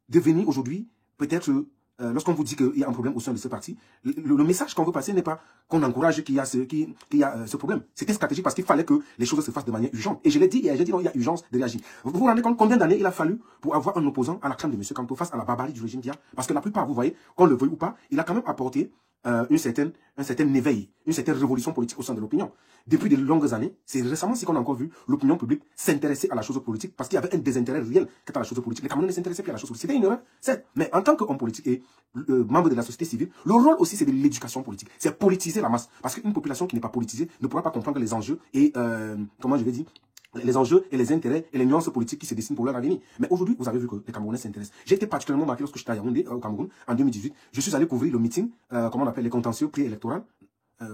de venir aujourd'hui, peut-être, lorsqu'on vous dit qu'il y a un problème au sein de ce parti, le message qu'on veut passer n'est pas qu'on encourage qu'il y a ce problème. C'était stratégique parce qu'il fallait que les choses se fassent de manière urgente. Et je l'ai dit, et j'ai dit non, il y a urgence de réagir. Vous vous rendez compte combien d'années il a fallu pour avoir un opposant à la crème de M. Kanto face à la barbarie du régime Dia? Parce que la plupart, vous voyez, qu'on le veuille ou pas, il a quand même apporté un certain éveil, une certaine révolution politique au sein de l'opinion. Depuis de longues années, c'est récemment qu'on a encore vu l'opinion publique s'intéresser à la chose politique parce qu'il y avait un désintérêt réel quant à la chose politique. Les Camerounais ne s'intéressaient plus à la chose politique. C'était une erreur, certes. Mais en tant qu'homme politique et membre de la société civile, le rôle aussi c'est de l'éducation politique. C'est politiser la masse. Parce qu'une population qui n'est pas politisée ne pourra pas comprendre les enjeux et, comment je vais dire, les enjeux et les intérêts et les nuances politiques qui se dessinent pour leur avenir. Mais aujourd'hui, vous avez vu que les Camerounais s'intéressent. J'ai été particulièrement marqué lorsque j'étais à Yaoundé, au Cameroun, en 2018. Je suis allé couvrir le meeting, comment on appelle, les contentieux préélectoraux,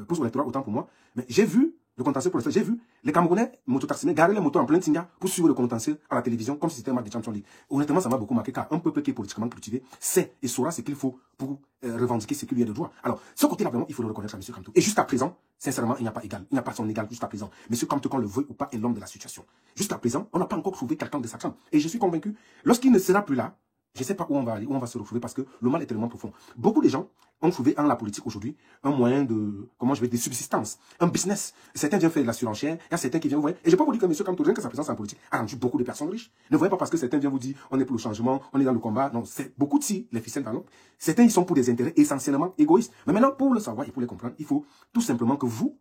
post-électoral, autant pour moi. Mais j'ai vu le contentieux pour j'ai vu les Camerounais mototaximens garer les motos en plein Tinga pour suivre le contentieux à la télévision comme si c'était un match de Champions League. Honnêtement, ça m'a beaucoup marqué car un peuple qui est politiquement cultivé sait et saura ce qu'il faut pour revendiquer ce qui lui est de droit. Alors, ce côté-là, vraiment, il faut le reconnaître à M. Kamto. Et jusqu'à présent, sincèrement, il n'y a pas égal. Il n'y a pas son égal jusqu'à présent. M. Kamto, qu'on le veuille ou pas, est l'homme de la situation. Jusqu'à présent, on n'a pas encore trouvé quelqu'un de sa trempe. Et je suis convaincu, lorsqu'il ne sera plus là, je ne sais pas où on va aller, où on va se retrouver parce que le mal est tellement profond. Beaucoup de gens ont trouvé en la politique aujourd'hui un moyen de, comment je vais dire, de subsistance, un business. Certains viennent faire de la surenchère, il y a certains qui viennent, vous voyez, et je peux vous dire que M. Kamto, rien que sa présence en politique, a rendu beaucoup de personnes riches. Ne voyez pas parce que certains viennent vous dire, on est pour le changement, on est dans le combat. Non, c'est beaucoup de si, les ficelles dans l'autre. Certains, ils sont pour des intérêts essentiellement égoïstes. Mais maintenant, pour le savoir et pour les comprendre, il faut tout simplement que vous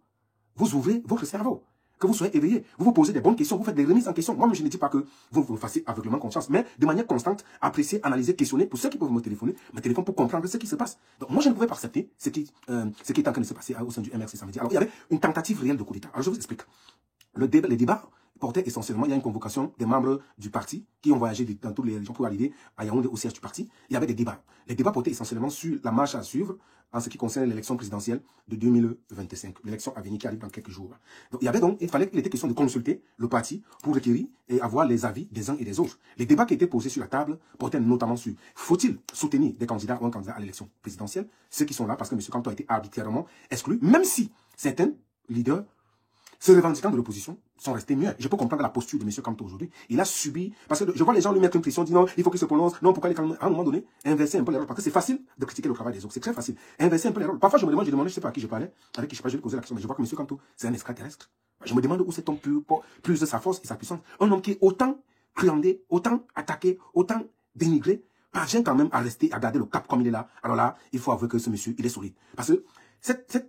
ouvrez votre cerveau. Que vous soyez éveillé, vous vous posez des bonnes questions, vous faites des remises en question. Moi, je ne dis pas que vous vous fassiez aveuglement confiance, mais de manière constante, apprécier, analyser, questionner. Pour ceux qui peuvent me téléphoner pour comprendre ce qui se passe. Donc, moi, je ne pouvais pas accepter ce qui est en train de se passer au sein du MRC samedi. Alors, il y avait une tentative réelle de coup d'État. Alors, je vous explique. Les débats portaient essentiellement, il y a une convocation des membres du parti qui ont voyagé dans toutes les régions pour arriver à Yaoundé au siège du parti. Il y avait des débats. Les débats portaient essentiellement sur la marche à suivre en ce qui concerne l'élection présidentielle de 2025, l'élection à venir qui arrive dans quelques jours. Donc, il était question de consulter le parti pour requérir et avoir les avis des uns et des autres. Les débats qui étaient posés sur la table portaient notamment sur faut-il soutenir des candidats ou un candidat à l'élection présidentielle, ceux qui sont là parce que M. Kamto a été arbitrairement exclu, même si certains leaders se revendiquant de l'opposition sont restés muets. Je peux comprendre la posture de M. Kamto aujourd'hui. Il a subi, parce que je vois les gens lui mettre une pression, dire non, il faut qu'il se prononce, non, pourquoi il est à un moment donné, inverser un peu les rôles, parce que c'est facile de critiquer le travail des autres, c'est très facile. Inverser un peu les rôles. Parfois, je me demande, je sais pas à qui je parlais, avec qui je lui posais la question, mais je vois que M. Kamto, c'est un extraterrestre. Je me demande où cet homme plus de sa force et sa puissance. Un homme qui est autant truandé, autant attaqué, autant dénigré, parvient quand même à rester, à garder le cap comme il est là. Alors là, il faut avouer que ce monsieur, il est solide. Parce que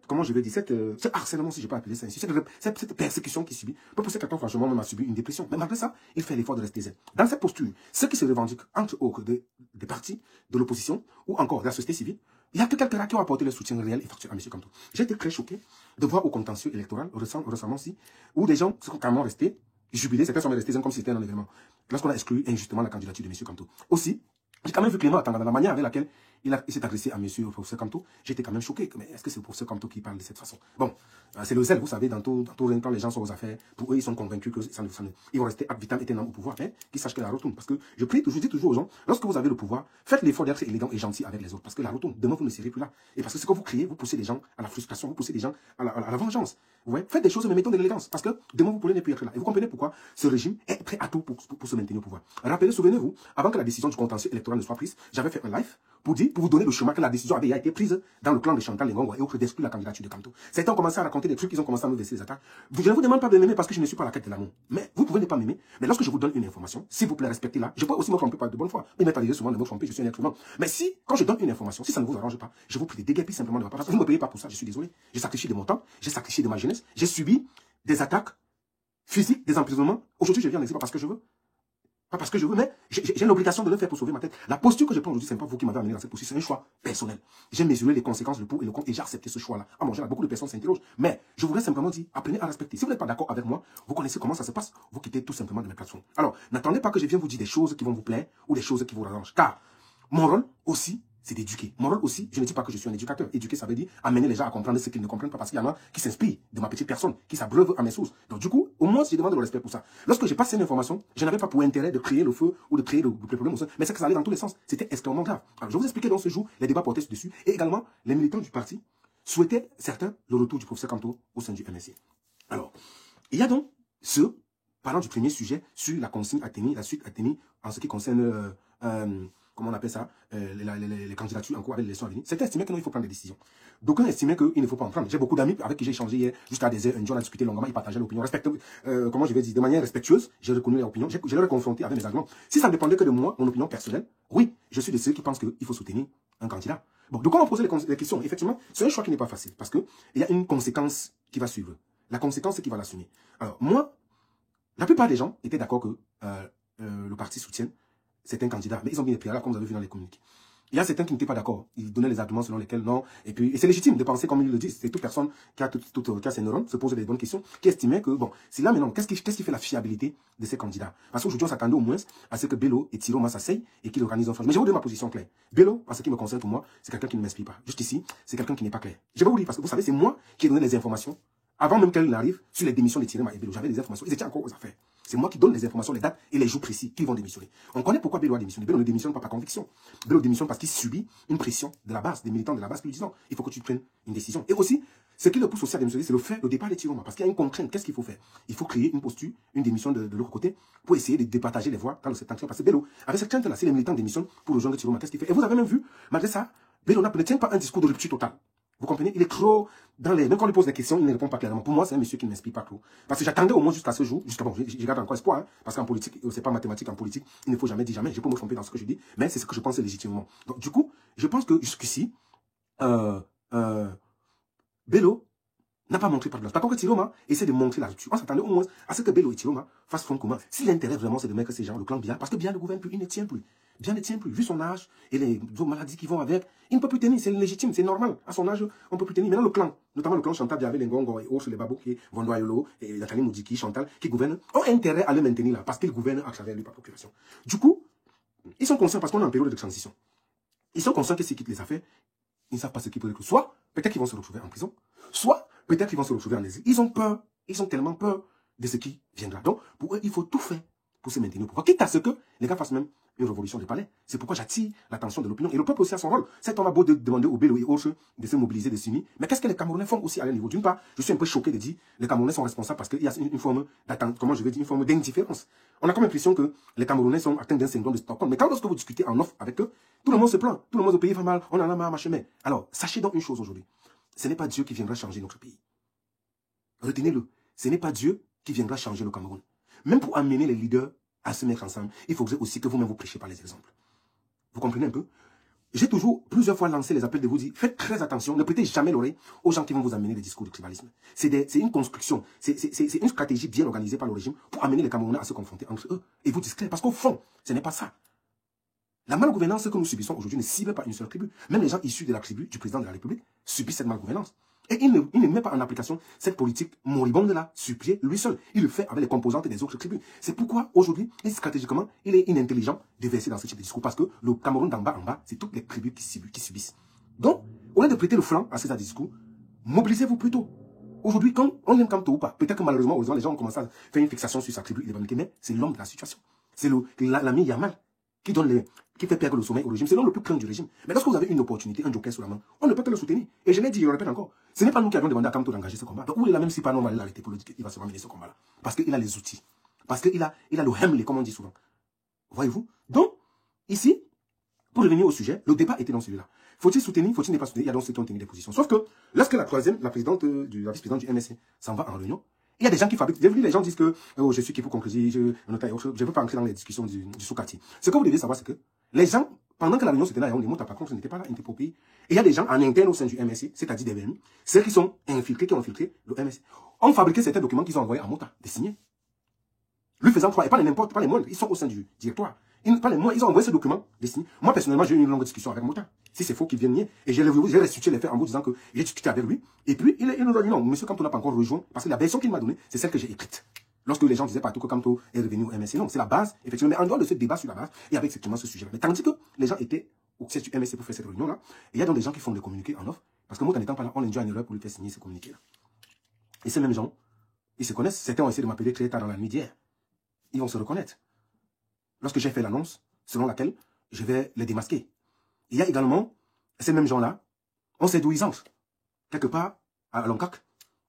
comment je vais dire, ce harcèlement, si je peux appeler ça ainsi, cette persécution qu'il subit, peut pousser quelqu'un, franchement, même à subir une dépression. Mais malgré ça, il fait l'effort de rester zen. Dans cette posture, ceux qui se revendiquent, entre autres, des partis, de l'opposition, ou encore de la société civile, il n'y a que quelques-uns qui ont apporté le soutien réel et factuel à M. Kamto. J'ai été très choqué de voir au contentieux électoral, récemment aussi, où des gens sont carrément restés jubilés, certains sont restés zen comme si c'était un événement, lorsqu'on a exclu injustement la candidature de M. Kamto. Aussi, j'ai quand même vu Clément Atanga dans la manière avec laquelle il s'est adressé à M. le professeur Kamto. J'étais quand même choqué. Mais est-ce que c'est le professeur Kamto qui parle de cette façon? Bon, c'est le zèle, vous savez, dans tout quand les gens sont aux affaires, pour eux, ils sont convaincus que ils vont rester ad vitam aeternam au pouvoir, mais qu'ils sachent que la retourne. Parce que je dis toujours aux gens, lorsque vous avez le pouvoir, faites l'effort d'être élégant et gentil avec les autres. Parce que la retourne, demain, vous ne serez plus là. Et parce que ce que vous créez, vous poussez les gens à la frustration, vous poussez les gens à la vengeance. Vous voyez, faites des choses, mais mettons de l'élégance. Parce que demain, vous pourrez ne plus être là. Et vous comprenez pourquoi ce régime est prêt à tout pour se maintenir au pouvoir. Rappelez, souvenez-vous, avant que la décision du contentieux électoral ne soit prise, j'avais fait un live pour vous donner le chemin que la décision avait été prise dans le clan de Chantal Lengongo et autres d'exclure la candidature de Kamto. Certains ont commencé à raconter des trucs, ils ont commencé à me verser les attaques. Je ne vous demande pas de m'aimer parce que je ne suis pas à la quête de l'amour. Mais vous pouvez ne pas m'aimer. Mais lorsque je vous donne une information, s'il vous plaît, respectez-la. Je peux aussi me tromper par de bonne foi. Il m'est arrivé souvent de me tromper, je suis un être humain. Mais si, quand je donne une information, si ça ne vous arrange pas, je vous prie de déguerpir simplement de ma part. Vous ne me payez pas pour ça, je suis désolé. J'ai sacrifié de mon temps, j'ai sacrifié de ma jeunesse, j'ai subi des attaques physiques, des emprisonnements. Aujourd'hui, je viens en exil parce que je veux. Pas parce que je veux, mais j'ai l'obligation de le faire pour sauver ma tête. La posture que je prends aujourd'hui, ce n'est pas vous qui m'avez amené dans cette posture, c'est un choix personnel. J'ai mesuré les conséquences, le pour et le contre, et j'ai accepté ce choix-là. Ah bon, beaucoup de personnes s'interrogent. Mais je voudrais simplement dire, apprenez à respecter. Si vous n'êtes pas d'accord avec moi, vous connaissez comment ça se passe, vous quittez tout simplement de mes plateformes. Alors, n'attendez pas que je vienne vous dire des choses qui vont vous plaire ou des choses qui vous arrangent. Car mon rôle aussi, c'est d'éduquer. Mon rôle aussi, je ne dis pas que je suis un éducateur. Éduquer, ça veut dire amener les gens à comprendre ce qu'ils ne comprennent pas parce qu'il y en a qui s'inspirent de ma petite personne, qui s'abreuvent à mes sources. Donc du coup, au moins, je demande le respect pour ça. Lorsque j'ai passé l'information, je n'avais pas pour intérêt de créer le feu ou de créer le problème au sein, mais c'est que ça allait dans tous les sens. C'était extrêmement grave. Alors je vais vous expliquer dans ce jour, les débats portaient dessus. Et également, les militants du parti souhaitaient, certains, le retour du professeur Kamto au sein du MSC. Alors, il y a donc parlant du premier sujet, sur la consigne à tenir, la suite à tenir en ce qui concerne comment on appelle ça, les candidatures en cours avec les élections à venir, certains estimaient qu'il faut prendre des décisions. D'aucuns estimaient qu'il ne faut pas en prendre. J'ai beaucoup d'amis avec qui j'ai échangé hier, jusqu'à des heures, un jour on a discuté longuement, ils partageaient l'opinion, comment je vais dire, de manière respectueuse, j'ai reconnu leur opinion, je leur ai confronté avec mes arguments. Si ça ne dépendait que de moi, mon opinion personnelle, oui, je suis de ceux qui pensent qu'il faut soutenir un candidat. Bon, donc on va poser les questions. Effectivement, c'est un choix qui n'est pas facile, parce qu'il y a une conséquence qui va suivre. La conséquence, c'est qui va l'assumer. Alors, moi, la plupart des gens étaient d'accord que le parti soutienne certains candidats, mais ils ont bien les préalables, comme vous avez vu dans les communiqués. Il y a certains qui n'étaient pas d'accord. Ils donnaient les arguments selon lesquels non. Et c'est légitime de penser comme ils le disent. C'est toute personne qui a ses neurones, se pose des bonnes questions, qui estimait que, bon, c'est là maintenant, qu'est-ce qui fait la fiabilité de ces candidats? Parce qu'aujourd'hui, on s'attendait au moins à ce que Bello et Thilo s'asseyent et qu'ils organisent un front. Mais je vais vous donner ma position claire. Bello, en ce qui me concerne pour moi, c'est quelqu'un qui ne m'inspire pas. Jusqu'ici, c'est quelqu'un qui n'est pas clair. Je vais vous dire, parce que vous savez, c'est moi qui ai donné les informations, avant même qu'elle arrive, sur les démissions de Thilo et Bello. J'avais les informations. Ils étaient encore aux affaires. C'est moi qui donne les informations, les dates et les jours précis qu'ils vont démissionner. On connaît pourquoi Bello a démissionné. Bello ne démissionne pas par conviction. Bello démissionne parce qu'il subit une pression de la base, des militants de la base qui lui disent non, il faut que tu prennes une décision. Et aussi, ce qui le pousse aussi à démissionner, c'est le départ des Thilo. Parce qu'il y a une contrainte. Qu'est-ce qu'il faut faire? Il faut créer une posture, une démission de l'autre côté pour essayer de départager les voix dans le septentrion. Parce que Bello, avec cette crainte-là, si les militants démissionnent pour rejoindre Thilo, qu'est-ce qu'il fait? Et vous avez même vu, malgré ça, Bello ne tient pas un discours de rupture totale. Vous comprenez? Il est trop dans les... Même quand on lui pose des questions, il ne répond pas clairement. Pour moi, c'est un monsieur qui ne m'inspire pas trop. Parce que j'attendais au moins jusqu'à ce jour, bon, je garde encore espoir, hein, parce qu'en politique, c'est pas mathématique, en politique, il ne faut jamais dire jamais. Je peux me tromper dans ce que je dis, mais c'est ce que je pense légitimement. Donc, du coup, je pense que jusqu'ici, Bello n'a pas montré par de Par contre, Thilo essaie de montrer la rupture. On s'attendait au moins à ce que Bello et Thilo fassent front commun. Si l'intérêt vraiment, c'est de mettre ces gens, le clan Biya, parce que Biya ne gouverne plus, il ne tient plus. Biya ne tient plus. Vu son âge et les maladies qui vont avec, il ne peut plus tenir. C'est légitime, c'est normal. À son âge, on ne peut plus tenir. Maintenant, le clan, notamment le clan Chantal, Biya, les Ngongo et autres, les Babou, qui Vondoayolo, et Nathalie Moudiki, Chantal, qui gouvernent, ont intérêt à le maintenir là, parce qu'ils gouvernent à travers lui par procuration. Du coup, ils sont conscients, parce qu'on est en période de transition. Ils sont conscients que s'ils quittent les affaires, ils ne savent pas ce qu'ils peuvent être. Soit, peut-être qu'ils vont se retrouver en prison, soit, peut-être qu'ils vont se retrouver en exil. Ils ont peur. Ils ont tellement peur de ce qui viendra. Donc, pour eux, il faut tout faire pour se maintenir au pouvoir. Quitte à ce que les gars fassent même une révolution du palais. C'est pourquoi j'attire l'attention de l'opinion. Et le peuple aussi a son rôle. Cet homme a beau demander aux Bello et autres de se mobiliser, de s'unir. Mais qu'est-ce que les Camerounais font aussi à leur niveau? D'une part, je suis un peu choqué de dire que les Camerounais sont responsables parce qu'il y a une forme d'attente, comment je vais dire, une forme d'indifférence. On a comme l'impression que les Camerounais sont atteints d'un syndrome de Stockholm. Mais quand lorsque vous discutez en off avec eux, tout le monde se plaint. Tout le monde au pays va mal. On en a marre, machin. Alors, sachez donc une chose aujourd'hui. Ce n'est pas Dieu qui viendra changer notre pays. Retenez-le. Ce n'est pas Dieu qui viendra changer le Cameroun. Même pour amener les leaders à se mettre ensemble, il faudrait aussi que vous-même vous prêchiez par les exemples. Vous comprenez un peu? J'ai toujours plusieurs fois lancé les appels de vous dire, faites très attention, ne prêtez jamais l'oreille aux gens qui vont vous amener des discours de tribalisme. C'est une construction, c'est une stratégie bien organisée par le régime pour amener les Camerounais à se confronter entre eux et vous distraire. Parce qu'au fond, ce n'est pas ça. La malgouvernance que nous subissons aujourd'hui ne cible pas une seule tribu. Même les gens issus de la tribu du président de la République subissent cette malgouvernance. Et il ne met pas en application cette politique moribonde-là, sur pied, lui seul. Il le fait avec les composantes des autres tribus. C'est pourquoi, aujourd'hui, et stratégiquement, il est inintelligent de verser dans ce type de discours. Parce que le Cameroun d'en bas en bas, c'est toutes les tribus qui subissent. Donc, au lieu de prêter le flanc à ces discours, mobilisez-vous plutôt. Aujourd'hui, quand on l'aime comme tout ou pas, peut-être que malheureusement, les gens ont commencé à faire une fixation sur sa tribu, il est banniqué, mais c'est l'homme de la situation. C'est l'ami Yamal qui fait perdre le sommeil au régime. C'est l'homme le plus craint du régime. Mais lorsque vous avez une opportunité, un joker sous la main, on ne peut que le soutenir. Et je l'ai dit, je le répète encore, ce n'est pas nous qui avons demandé à Kamto d'engager ce combat. Donc, où il a même si pas non, on va l'arrêter pour le dire qu'il va se ramener ce combat-là. Parce qu'il a les outils. Parce qu'il a le hemley, comme on dit souvent. Voyez-vous? Donc, ici, pour revenir au sujet, le débat était dans celui-là. Faut-il soutenir, faut-il ne pas soutenir? Il y a donc ceux qui ont tenu des positions. Sauf que, lorsque la vice-présidente du MSC s'en va en réunion, il y a des gens qui fabriquent. Les gens disent que oh, je suis qui pour conclure, je ne veux pas entrer dans les discussions du sous-quartier. Ce que vous devez savoir, c'est que les gens, pendant que la réunion s'était là, les mots par contre, n'étaient pas là, ils étaient pas au pays. Et il y a des gens en interne au sein du MSC, c'est-à-dire des VMI, ceux qui sont infiltrés, qui ont infiltré le MSC, ont fabriqué certains documents qu'ils ont envoyés à Mota, des signés. Lui faisant croire, et pas n'importe, pas les moindres, ils sont au sein du directoire. Ils ont envoyé ces documents, des signés. Moi, personnellement, j'ai eu une longue discussion avec Mota. Si c'est faux qu'il vienne nier. Et j'ai restitué les faits en vous disant que j'ai discuté avec lui. Et puis, il nous a dit non, monsieur Kamto n'a pas encore rejoint, parce que la version qu'il m'a donnée, c'est celle que j'ai écrite. Lorsque les gens disaient partout que Kamto est revenu au MSC, non, c'est la base, effectivement, mais en dehors de ce débat sur la base, et avec effectivement ce sujet-là. Mais tandis que les gens étaient au siège du MSC pour faire cette réunion-là, et il y a donc des gens qui font des communiqués en off, parce que moi, n'étant pas là, on induit une erreur pour lui faire signer ces communiqués-là. Et ces mêmes gens, ils se connaissent, certains ont essayé de m'appeler très tard dans la nuit d'hier. Ils vont se reconnaître. Lorsque j'ai fait l'annonce, selon laquelle je vais les démasquer. Il y a également ces mêmes gens-là, on sait d'où ils entrent. Quelque part, à Loncac,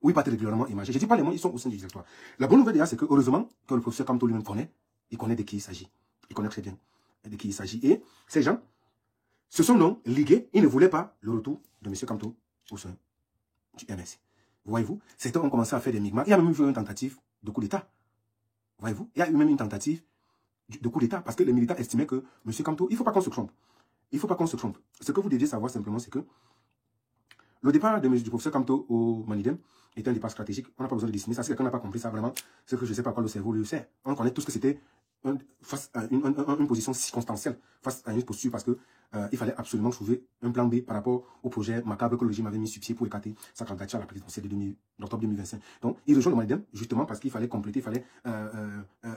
où ils partent régulièrement imagés. Je ne dis pas les mots, ils sont au sein du directoire. La bonne nouvelle, c'est que, heureusement, que le professeur Kamto lui-même connaît, il connaît de qui il s'agit. Il connaît très bien. de qui il s'agit. Et ces gens se sont donc ligués, ils ne voulaient pas le retour de M. Kamto au sein du MSC. Voyez-vous, certains ont commencé à faire des migmats. Il y a même eu une tentative de coup d'État. Voyez-vous, il y a eu même une tentative de coup d'État parce que les militants estimaient que M. Kamto, il ne faut pas qu'on se trompe. Il ne faut pas qu'on se trompe. Ce que vous deviez savoir simplement, c'est que le départ du professeur Kamto au Manidem est un départ stratégique. On n'a pas besoin de dessiner ça. Si quelqu'un n'a pas compris ça vraiment, c'est que je ne sais pas quoi le cerveau lui sert. On connaît tous que c'était face à une position circonstancielle, face à une posture, parce que il fallait absolument trouver un plan B par rapport au projet macabre que le régime avait mis sur pied pour écarter sa candidature à la présidentielle d'octobre 2025. Donc, il rejoint le Manidem justement parce qu'il fallait compléter, il fallait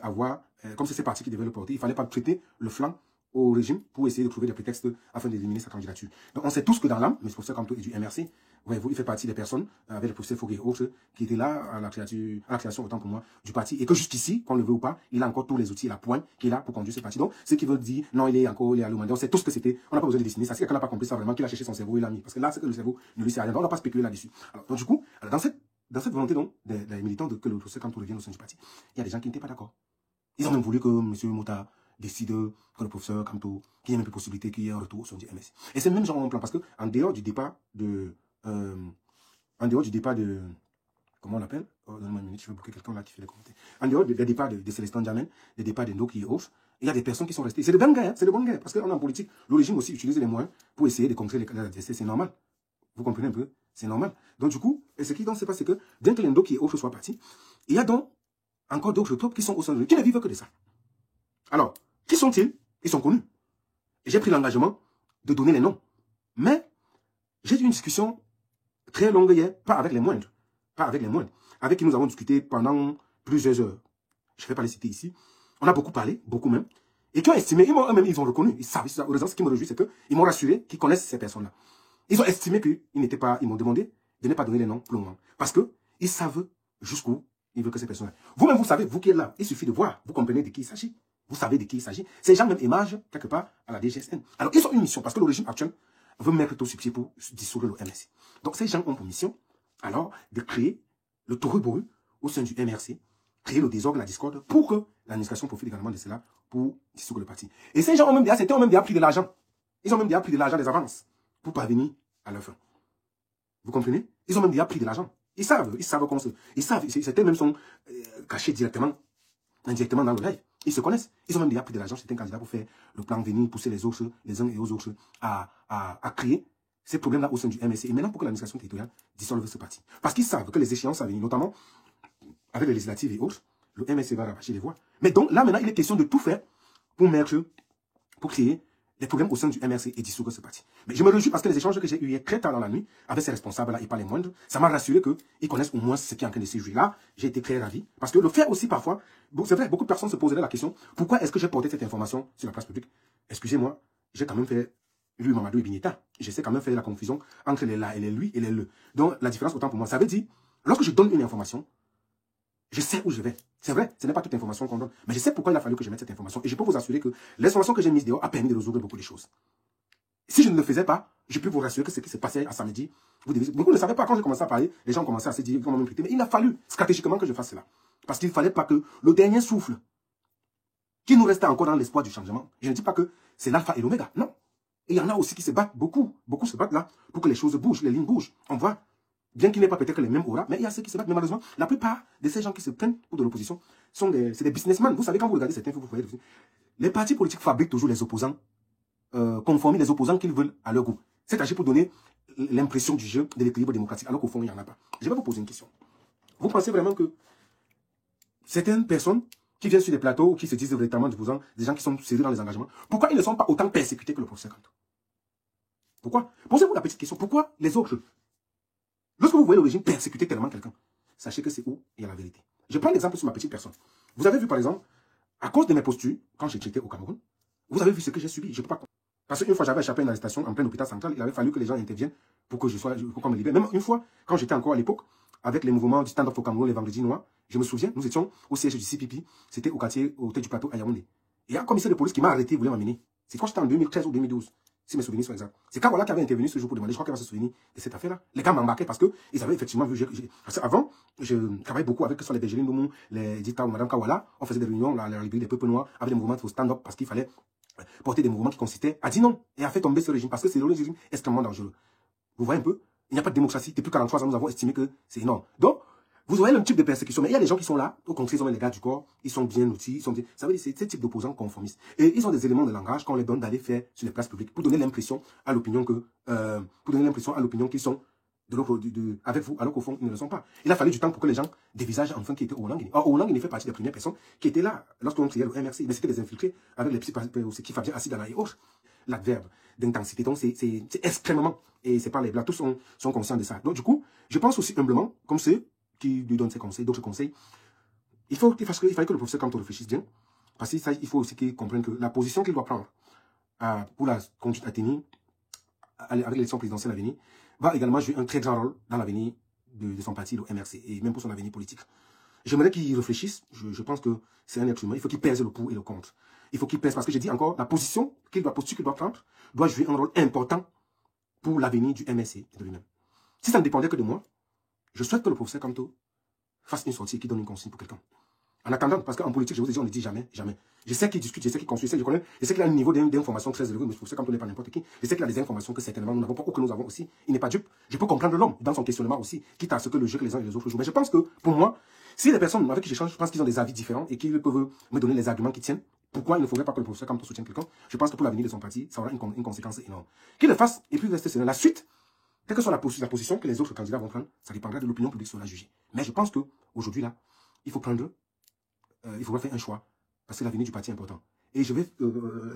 avoir, comme c'est ces partis qui devaient le porter, il ne fallait pas traiter le flanc au régime pour essayer de trouver des prétextes afin d'éliminer sa candidature. Donc on sait tous que dans l'âme, M. professeur Kamto est du MRC, voyez-vous, il fait partie des personnes, avec le professeur Foguet et autres, qui étaient là à la création, autant pour moi, du parti, et que jusqu'ici, qu'on le veut ou pas, il a encore tous les outils, la pointe qui est là pour conduire ce parti. Donc, ce qui veut dire, non, il est à l'Oumandé, on sait tout ce que c'était, on n'a pas besoin de dessiner ça. Si quelqu'un n'a pas compris ça vraiment, qu'il a cherché son cerveau, il l'a mis. Parce que là, c'est que le cerveau ne lui sert à rien. Donc, on n'a pas spéculé là-dessus. Alors, donc, du coup, dans cette volonté, donc, des militants que le professeur Kamto revienne au sein du parti, il y a des gens qui n'étaient pas d'accord. Ils ont même voulu que M. Mouta décide que le professeur Kamto, qu'il y ait même plus possibilité qu'il y ait un retour au sein du MS. Et c'est même genre en plan, parce que en dehors du départ de, comment on l'appelle? Oh, donne-moi une minute, je vais bouquer quelqu'un là qui fait les commentaires. En dehors des départs de Célestin Djamène, des départs de Ndoki et autres, il y a des personnes qui sont restées. C'est de bonnes guerres, hein, c'est de bonnes guerres, parce qu'on est en politique, le régime aussi utilise les moyens pour essayer de contrer les adversaires, c'est normal. Vous comprenez un peu? C'est normal. Donc du coup, ce qui donc se passe, c'est que bien que les Ndoki et autres soient partis, il y a donc encore d'autres troupes qui sont au sein de lui, qui ne vivent que de ça. Alors, qui sont-ils? Ils sont connus. J'ai pris l'engagement de donner les noms. Mais, j'ai eu une discussion très longue hier, pas avec les moindres. Pas avec les moindres. Avec qui nous avons discuté pendant plusieurs heures. Je ne vais pas les citer ici. On a beaucoup parlé, beaucoup même. Et qui ont estimé, eux-mêmes, ils ont reconnu. Ils savent. Heureusement, ce qui me réjouit, c'est qu'ils m'ont rassuré qu'ils connaissent ces personnes-là. Ils ont estimé qu'ils n'étaient pas, ils m'ont demandé de ne pas donner les noms pour le moment. Parce qu'ils savent jusqu'où ils veulent que ces personnes-là. Vous-même, vous savez, vous qui êtes là, il suffit de voir. Vous comprenez de qui il s'agit. Vous savez de qui il s'agit. Ces gens même émargent quelque part à la DGSN. Alors, ils ont une mission, parce que le régime actuel veut mettre tout sur pied pour dissoudre le MRC. Donc, ces gens ont pour mission, alors, de créer le tohu-bohu au sein du MRC, créer le désordre, la discorde, pour que l'administration profite également de cela pour dissoudre le parti. Et ces gens ont même déjà pris de l'argent. Ils ont même déjà pris de l'argent des avances pour parvenir à leur fin. Vous comprenez? Ils ont même déjà pris de l'argent. Ils savent comment ils savent, certains même sont cachés indirectement dans le live. Ils se connaissent. Ils ont même déjà pris de l'argent. C'est un candidat pour faire le plan venir, pousser les autres, les uns et aux autres, à créer ces problèmes-là au sein du MSC. Et maintenant, pour que l'administration territoriale dissolve ce parti. Parce qu'ils savent que les échéances à venir, notamment avec les législatives et autres, le MSC va rabâcher les voix. Mais donc, là, maintenant, il est question de tout faire pour créer des problèmes au sein du MRC et dissoudre ce parti. Mais je me réjouis parce que les échanges que j'ai eus hier très tard dans la nuit avec ces responsables-là et pas les moindres, ça m'a rassuré qu'ils connaissent au moins ce qui est en train de se jouer là. J'ai été très ravi. Parce que le fait aussi parfois, c'est vrai, beaucoup de personnes se poseraient la question, pourquoi est-ce que j'ai porté cette information sur la place publique? Excusez-moi, j'ai quand même fait lui, Mamadou et Bignetta. J'essaie quand même de faire la confusion entre les là et les lui et les le. Donc la différence autant pour moi, ça veut dire, lorsque je donne une information, je sais où je vais. C'est vrai, ce n'est pas toute information qu'on donne. Mais je sais pourquoi il a fallu que je mette cette information. Et je peux vous assurer que l'information que j'ai mise dehors a permis de résoudre beaucoup de choses. Si je ne le faisais pas, je peux vous rassurer que ce qui s'est passé à samedi, beaucoup ne savaient pas. Quand j'ai commencé à parler, les gens commençaient à se dire comment m'impliquer. Mais il a fallu stratégiquement que je fasse cela. Parce qu'il ne fallait pas que le dernier souffle, qui nous restait encore dans l'espoir du changement, je ne dis pas que c'est l'alpha et l'oméga. Non. Et il y en a aussi qui se battent, beaucoup se battent là, pour que les choses bougent, les lignes bougent. On voit. Bien qu'il n'ait pas peut-être les mêmes auras, mais il y a ceux qui se battent. Mais malheureusement, la plupart de ces gens qui se prennent pour de l'opposition c'est des businessmen. Vous savez, quand vous regardez certains, vous voyez, les partis politiques fabriquent toujours les opposants, conformer les opposants qu'ils veulent à leur goût. C'est-à-dire pour donner l'impression du jeu, de l'équilibre démocratique, alors qu'au fond, il n'y en a pas. Je vais vous poser une question. Vous pensez vraiment que certaines personnes qui viennent sur des plateaux ou qui se disent véritablement des gens qui sont sérieux dans les engagements, pourquoi ils ne sont pas autant persécutés que le professeur Kamto? Pourquoi? Posez-vous la petite question. Pourquoi les autres? Lorsque vous voyez le régime persécuter tellement quelqu'un, sachez que c'est où il y a la vérité. Je prends l'exemple sur ma petite personne. Vous avez vu par exemple, à cause de mes postures, quand j'étais au Cameroun, vous avez vu ce que j'ai subi. Je ne peux pas. Parce qu'une fois j'avais échappé à une arrestation en plein hôpital central, il avait fallu que les gens interviennent pour que pour qu'on me libère. Même une fois, quand j'étais encore à l'époque, avec les mouvements du stand-up au Cameroun, les vendredis noirs, je me souviens, nous étions au siège du CPP, c'était au quartier, au hôtel du plateau à Yaoundé. Et il y a un commissaire de police qui m'a arrêté, il voulait m'amener. C'est quand j'étais en 2013 ou 2012. Si mes souvenirs sont exacts. C'est Karola qui avait intervenu ce jour pour demander, je crois qu'elle va se souvenir de cette affaire-là. Les gars m'embarquaient parce qu'ils avaient effectivement vu. Parce qu'avant, je travaillais beaucoup avec les Bergerines Noumou, les Dita ou Madame Kawala. On faisait des réunions, la République des peuples noirs, avec des mouvements de stand-up parce qu'il fallait porté des mouvements qui consistaient, a dit non et a fait tomber ce régime parce que c'est le régime extrêmement dangereux. Vous voyez un peu? Il n'y a pas de démocratie. Depuis 43 ans, nous avons estimé que c'est énorme. Donc, vous voyez le type de persécution. Mais il y a des gens qui sont là, au contraire, ils ont les gars du corps, ils sont bien outils, ils sont bien... Ça veut dire c'est ce type d'opposants conformistes. Et ils ont des éléments de langage qu'on les donne d'aller faire sur les places publiques pour donner l'impression à l'opinion que... qu'ils sont avec vous, alors qu'au fond, ils ne le sont pas. Il a fallu du temps pour que les gens dévisagent enfin qui était Olang. Or, Olang, il fait partie des premières personnes qui étaient là lorsqu'on criait le MRC. Mais c'était des infiltrés avec les petits qui Fabien Assidana et autres. L'adverbe d'intensité. Donc, c'est extrêmement. Et c'est pas les blagues. Tous sont conscients de ça. Donc, du coup, je pense aussi humblement, comme ceux qui lui donnent ses conseils, d'autres conseils, il fallait que le professeur Kanto réfléchisse bien. Parce qu'il faut aussi qu'il comprenne que la position qu'il doit prendre pour la conduite à tenir avec l'élection présidentielle à venir va également jouer un très grand rôle dans l'avenir de son parti, le MRC, et même pour son avenir politique. J'aimerais qu'il réfléchisse. Je pense que c'est un être humain. Il faut qu'il pèse le pour et le contre. Il faut qu'il pèse, parce que j'ai dit encore, la position qu'il doit prendre doit jouer un rôle important pour l'avenir du MRC et de lui-même. Si ça ne dépendait que de moi, je souhaite que le professeur Kanto fasse une sortie et qu'il donne une consigne pour quelqu'un. En attendant, parce qu'en politique, je vous ai dit, on ne dit jamais, jamais. Je sais qu'il discute, je sais qu'il construit, je sais qu'il a un niveau d'information très élevé, mais le professeur Kanto n'est pas n'importe qui. Je sais qu'il a des informations que certainement nous n'avons pas ou que nous avons aussi. Il n'est pas dupe. Je peux comprendre l'homme dans son questionnement aussi, quitte à ce que le jeu que les uns et les autres jouent. Mais je pense que, pour moi, si les personnes avec qui j'échange, je pense qu'ils ont des avis différents et qu'ils peuvent me donner les arguments qui tiennent, pourquoi il ne faudrait pas que le professeur Kanto soutienne quelqu'un? Je pense que pour l'avenir de son parti, ça aura une conséquence énorme. Qu'il le fasse et puis rester serein. La suite, quelle que soit la position que les autres candidats vont prendre, ça dépendra de l'opinion publique sur la juger. Mais je pense qu'aujourd'hui, là, il faut il faudra faire un choix, parce que l'avenir du parti est important. Et je vais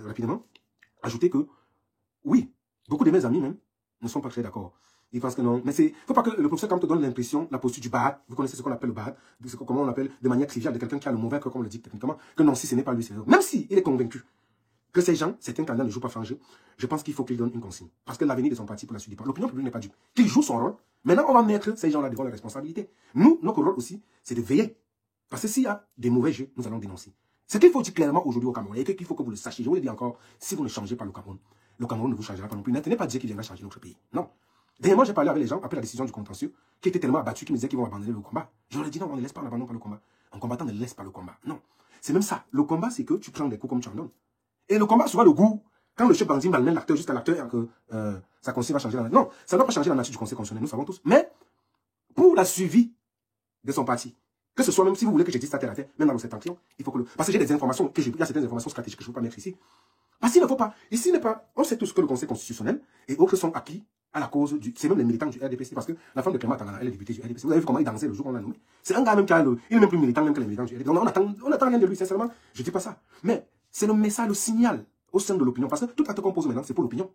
rapidement ajouter que, oui, beaucoup de mes amis même ne sont pas très d'accord. Ils pensent que non. Mais il ne faut pas que le professeur Kanto donne l'impression, la posture du bad, vous connaissez ce qu'on appelle le bad, comment on appelle de manière triviale de quelqu'un qui a le mauvais cœur, comme on le dit techniquement, que non, si ce n'est pas lui, c'est eux. Même s'il est convaincu que ces gens, certains candidats ne jouent pas frangé, je pense qu'il faut qu'il donne une consigne. Parce que l'avenir de son parti pour la suite dépend. L'opinion publique n'est pas dupe. Qu'il joue son rôle. Maintenant, on va mettre ces gens-là devant les responsabilités. Nous, notre rôle aussi, c'est de veiller. Parce que s'il y a des mauvais jeux, nous allons dénoncer. Ce qu'il faut dire clairement aujourd'hui au Cameroun, et qu'il faut que vous le sachiez, je vous le dis encore, si vous ne changez pas le Cameroun ne vous changera pas non plus. Ne tenez pas dire qu'il viendra changer notre pays. Non. Dernièrement, j'ai parlé avec les gens après la décision du contentieux, qui étaient tellement abattus qu'ils me disaient qu'ils vont abandonner le combat. Je leur ai dit non, on ne laisse pas, on n'abandonne pas le combat. Un combattant ne laisse pas le combat. Non. C'est même ça. Le combat, c'est que tu prends des coups comme tu en donnes. Et le combat sera le goût. Quand le chef bandit malmène l'acteur jusqu'à l'acteur, que sa conseil va changer la nature. Non, ça ne va pas changer la nature du conseil constitutionnel, nous savons tous. Mais, pour la suivi de son parti, que ce soit même si vous voulez que je dise ça terre à terre, même dans cette action, il faut que parce que j'ai des informations, il y a certaines informations stratégiques que je ne peux pas mettre ici. Parce qu'il ne faut pas, ici n'est pas, on sait tous que le conseil constitutionnel et autres sont acquis à la cause du, c'est même les militants du RDPC, parce que la femme de Clément Tangana, elle est députée du RDPC. Vous avez vu comment il dansait le jour où on l'a nommé. C'est un gars même qui a il est même plus militant même que les militants du RDPC. On attend rien de lui, sincèrement, je ne dis pas ça. Mais c'est le message, le signal au sein de l'opinion, parce que tout acte qu'on pose maintenant, c'est pour l'opinion.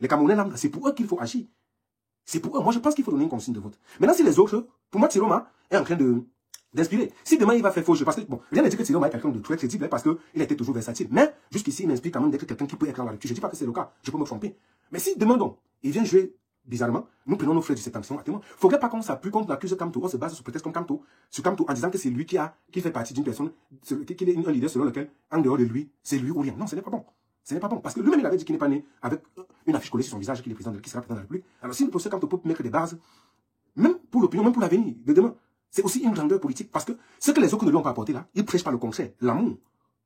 Les Camerounais, c'est pour eux qu'il faut agir. C'est pour eux. Moi, je pense qu'il faut donner une consigne de vote. Maintenant, si les autres, pour moi, Tiroma est en train d'inspirer. Si demain il va faire faux jeu, parce que, bon, rien ne dit que Tiroma est quelqu'un de très crédible, parce qu'il a été toujours versatile. Mais, jusqu'ici, il inspire quand même d'être quelqu'un qui peut être dans la lecture. Je ne dis pas que c'est le cas, je peux me tromper. Mais si demain, donc, il vient jouer bizarrement, nous prenons nos frais de cette action à témoin. Il ne faudrait pas qu'on s'appuie contre l'accuse Kanto, on se base sur prétexte comme Kanto, sur Kanto, en disant que c'est lui qui fait partie d'une personne, qu'il est un leader selon lequel, en dehors de lui, c'est lui ou rien. Non, ce n'est pas bon. Ce n'est pas bon. Parce que lui-même, il avait dit qu'il n'est pas né avec une affiche collée sur son visage, qu'il est président, qui sera président de la République. Alors, si le professeur Kanto peut mettre des bases, même pour l'opinion, même pour l'avenir de demain, c'est aussi une grandeur politique. Parce que ce que les autres ne lui ont pas apporté là, ils prêchent par le concret, l'amour.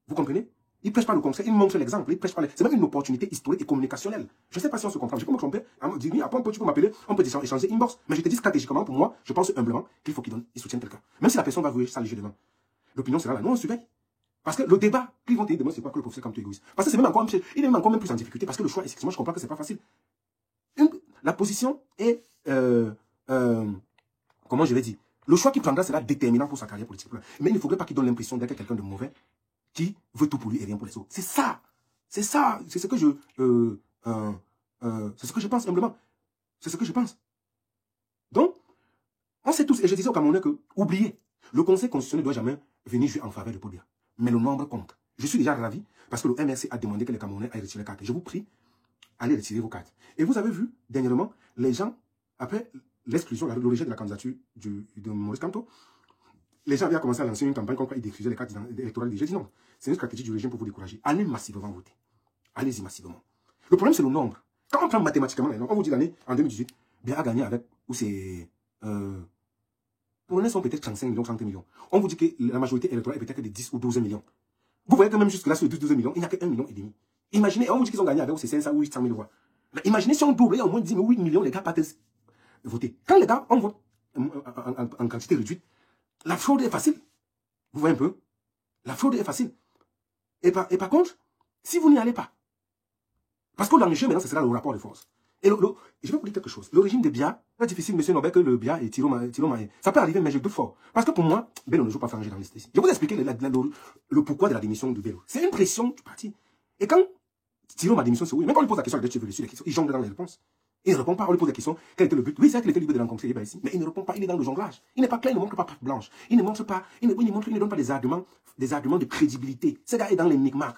Vous comprenez? Ils prêchent par le concret, ils montrent l'exemple, ils prêchent par c'est même une opportunité historique et communicationnelle. Je ne sais pas si on se comprend. Je peux me tromper. Après, tu peux m'appeler, on peut échanger inbox. Mais je te dis stratégiquement, pour moi, je pense humblement qu'il faut qu'il soutienne quelqu'un. Même si la personne va vouloir s'alléger devant. L'opinion sera là. Non, on surveille. Parce que le débat qu'ils vont te dire demain, c'est quoi que le professeur Kanto égoïste. Parce que c'est même encore, il est même encore même plus en difficulté parce que le choix, excusez-moi, je comprends que c'est pas facile. La position est, comment je vais dire, le choix qu'il prendra sera déterminant pour sa carrière politique. Mais il ne faudrait pas qu'il donne l'impression d'être quelqu'un de mauvais qui veut tout pour lui et rien pour les autres. C'est ça. C'est ça. C'est ce que c'est ce que je pense humblement. C'est ce que je pense. Donc, on sait tous, et je disais au Camerounais que, oubliez, le Conseil constitutionnel ne doit jamais venir jouer en faveur de Paul Biya. Mais le nombre compte. Je suis déjà ravi parce que le MRC a demandé que les Camerounais aillent retirer les cartes. Je vous prie, allez retirer vos cartes. Et vous avez vu, dernièrement, les gens, après l'exclusion, le rejet de la candidature de Maurice Kamto, les gens avaient commencé à lancer une campagne contre quoi ils détruisaient les cartes électorales. J'ai dit non, c'est une stratégie du régime pour vous décourager. Allez massivement voter. Allez-y massivement. Le problème, c'est le nombre. Quand on prend mathématiquement les nombres, on vous dit l'année, en 2018, Biya a gagné avec, où c'est... pour l'instant, peut-être 35 millions, 30 millions. On vous dit que la majorité électorale est peut-être de 10 ou 12 millions. Vous voyez que même jusque-là, sur les 12 millions, il n'y a que 1,5 million. Imaginez, on vous dit qu'ils ont gagné avec ces 500 ou 800 000 voix. Mais imaginez si on double, il y a au moins 8 millions, les gars partent voter. Quand les gars, on vote en quantité réduite, la fraude est facile. Vous voyez un peu? La fraude est facile. Et par contre, si vous n'y allez pas, parce que l'enjeu maintenant, ce sera le rapport de force. Et je vais vous dire quelque chose. Le régime de Biya, c'est difficile, monsieur Nobel, que le Biya et Tiro Maé. Ça peut arriver, mais je doute fort. Parce que pour moi, Bello ne joue pas Frangé dans liste ici. Je vais vous expliquer le pourquoi de la démission de Bello. C'est une pression du parti. Et quand Tiro m'a démission, c'est oui. Même quand on lui pose la question, il jongle dans les réponses. Il ne répond pas, on lui pose la question, quel était le but? Oui, c'est vrai qu'il était libre de rencontrer les ici, mais il ne répond pas, il est dans le jonglage. Il n'est pas clair, il ne montre pas patte blanche. Il ne donne pas des arguments de crédibilité. Ce gars est dans les micmacs.